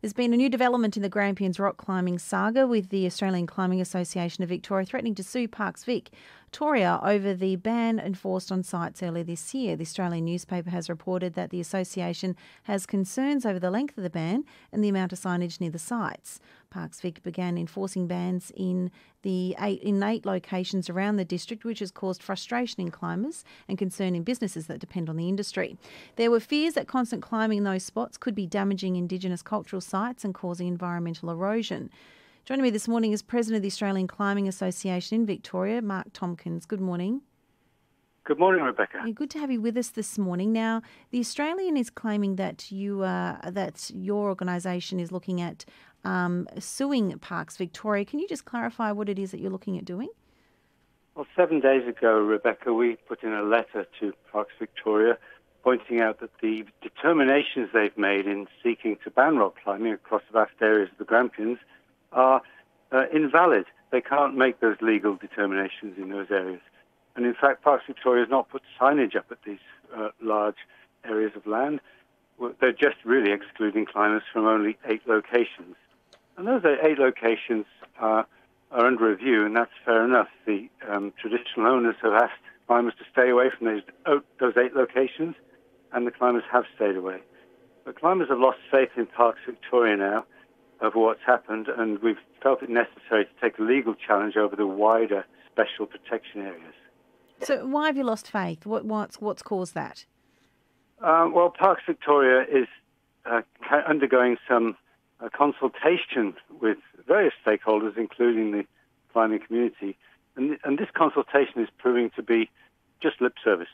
There's been a new development in the Grampians rock climbing saga, with the Australian Climbing Association of Victoria threatening to sue Parks Victoria over the ban enforced on sites earlier this year. The Australian newspaper has reported that the association has concerns over the length of the ban and the amount of signage near the sites. Parks Vic began enforcing bans in 8 locations around the district, which has caused frustration in climbers and concern in businesses that depend on the industry. There were fears that constant climbing in those spots could be damaging Indigenous cultural sites and causing environmental erosion. Joining me this morning is President of the Australian Climbing Association in Victoria, Mark Tomkins. Good morning. Good morning, Rebekah. Yeah, good to have you with us this morning. Now, the Australian is claiming that that your organisation is looking at suing Parks Victoria. Can you just clarify what it is that you're looking at doing? Well, 7 days ago, Rebekah, we put in a letter to Parks Victoria pointing out that the determinations they've made in seeking to ban rock climbing across vast areas of the Grampians are invalid. They can't make those legal determinations in those areas. And in fact, Parks Victoria has not put signage up at these large areas of land. They're just really excluding climbers from only 8 locations. And those 8 locations are under review, and that's fair enough. The traditional owners have asked climbers to stay away from those 8 locations, and the climbers have stayed away. But climbers have lost faith in Parks Victoria now over what's happened, and we've felt it necessary to take a legal challenge over the wider special protection areas. So why have you lost faith? What's caused that? Well, Parks Victoria is undergoing some consultation with various stakeholders, including the climbing community, and this consultation is proving to be just lip service.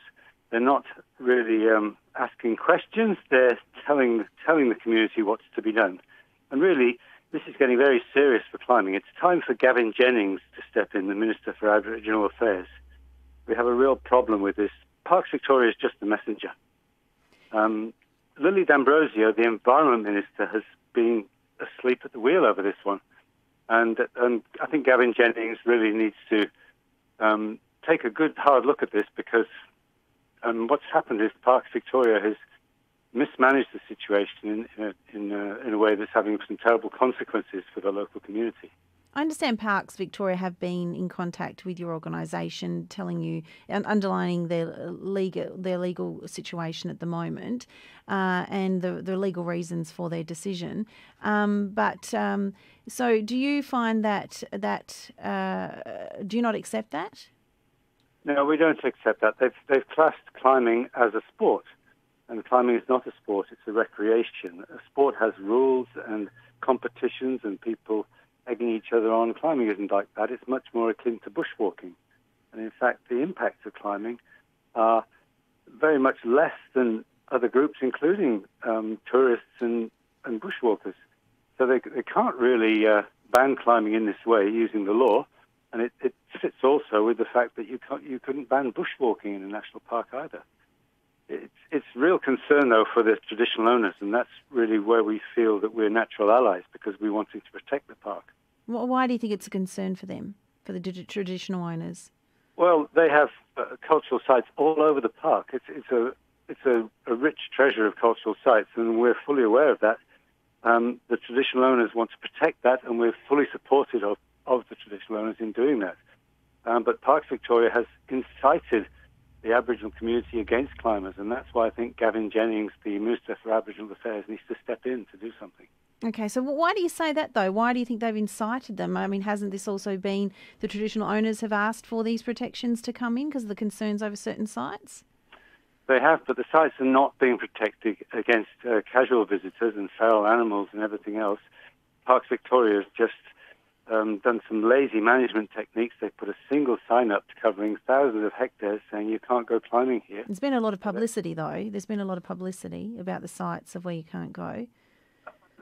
They're not really asking questions. They're telling the community what's to be done. And really, this is getting very serious for climbing. It's time for Gavin Jennings to step in, the Minister for Aboriginal Affairs. We have a real problem with this. Parks Victoria is just the messenger. Lily D'Ambrosio, the Environment Minister, has been asleep at the wheel over this one. And I think Gavin Jennings really needs to take a good, hard look at this, because what's happened is Parks Victoria has mismanaged the situation in a way that's having some terrible consequences for the local community. I understand Parks Victoria have been in contact with your organisation, telling you and underlining their legal situation at the moment and the legal reasons for their decision. So do you find that do you not accept that? No, we don't accept that. They've classed climbing as a sport, and climbing is not a sport; it's a recreation. A sport has rules and competitions and people egging each other on. Climbing isn't like that. It's much more akin to bushwalking. And in fact, the impacts of climbing are very much less than other groups, including tourists and bushwalkers. So they can't really ban climbing in this way using the law. And it fits also with the fact that you couldn't ban bushwalking in a national park either. It's real concern, though, for the traditional owners, and that's really where we feel that we're natural allies, because we're wanting to protect the park. Why do you think it's a concern for them, for the traditional owners? Well, they have cultural sites all over the park. It's a rich treasure of cultural sites, and we're fully aware of that. The traditional owners want to protect that, and we're fully supportive of the traditional owners in doing that. But Parks Victoria has incited the Aboriginal community against climbers, and that's why I think Gavin Jennings, the Minister for Aboriginal Affairs, needs to step in to do something. Okay, so why do you say that, though? Why do you think they've incited them? I mean, hasn't this also been the traditional owners have asked for these protections to come in because of the concerns over certain sites? They have, but the sites are not being protected against casual visitors and feral animals and everything else. Parks Victoria has just done some lazy management techniques. They put a single sign up covering thousands of hectares saying you can't go climbing here. There's been a lot of publicity, though. There's been a lot of publicity about the sites of where you can't go.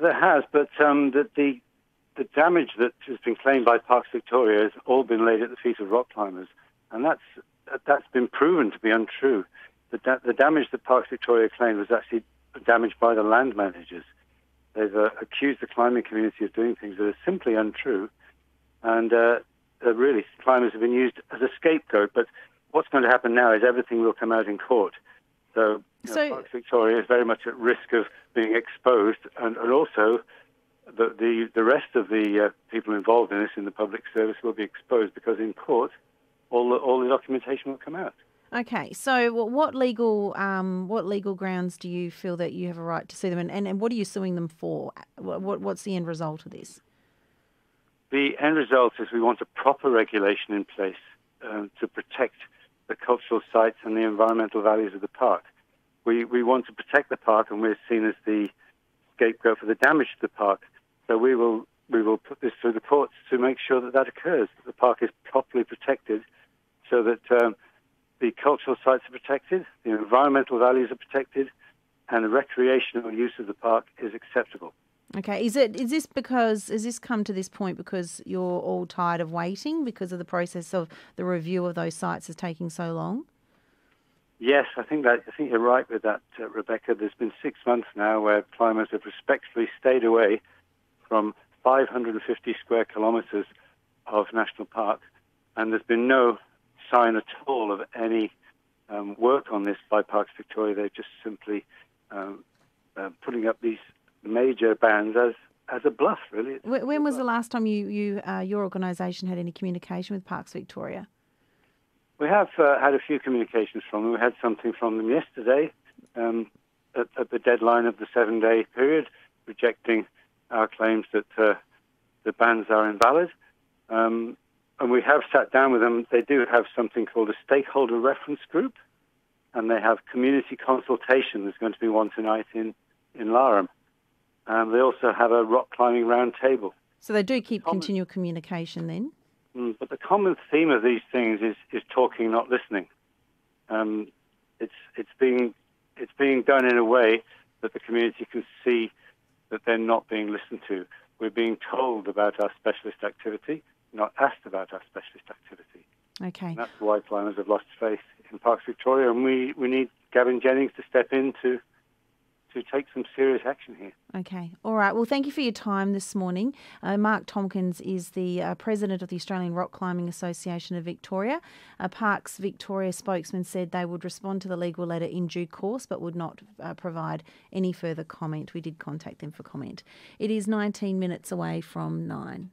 There has, but the damage that has been claimed by Parks Victoria has all been laid at the feet of rock climbers, and that's been proven to be untrue. The damage that Parks Victoria claimed was actually damaged by the land managers. They've accused the climbing community of doing things that are simply untrue, and really climbers have been used as a scapegoat. But what's going to happen now is everything will come out in court. So Parks Victoria is very much at risk of being exposed, and also the rest of the people involved in this in the public service will be exposed, because in court all the documentation will come out. Okay, so what legal grounds do you feel that you have a right to sue them, and what are you suing them for? What's the end result of this? The end result is we want a proper regulation in place to protect the cultural sites and the environmental values of the park. We want to protect the park, and we're seen as the scapegoat for the damage to the park. So we will put this through the courts to make sure that occurs, that the park is properly protected, so that the cultural sites are protected, the environmental values are protected, and the recreational use of the park is acceptable. Okay, has this come to this point because you're all tired of waiting because of the process of the review of those sites is taking so long? Yes, I think you're right with that, Rebecca. There's been 6 months now where climbers have respectfully stayed away from 550 square kilometres of national park, and there's been no sign at all of any work on this by Parks Victoria. They're just simply putting up these major bans as a bluff, really. When was the last time your organisation had any communication with Parks Victoria? We have had a few communications from them. We had something from them yesterday at the deadline of the 7-day period, rejecting our claims that the bans are invalid. And we have sat down with them. They do have something called a stakeholder reference group, and they have community consultation. There's going to be one tonight in Larham. They also have a rock climbing round table. So they do keep continual communication then? But the common theme of these things is talking, not listening. It's being done in a way that the community can see that they're not being listened to. We're being told about our specialist activity, not asked about our specialist activity. Okay. And that's why climbers have lost faith in Parks Victoria, and we need Gavin Jennings to step in to take some serious action here. Okay. All right. Well, thank you for your time this morning. Mark Tomkins is the president of the Australian Rock Climbing Association of Victoria. A Parks Victoria spokesman said they would respond to the legal letter in due course, but would not provide any further comment. We did contact them for comment. It is 19 minutes away from 9.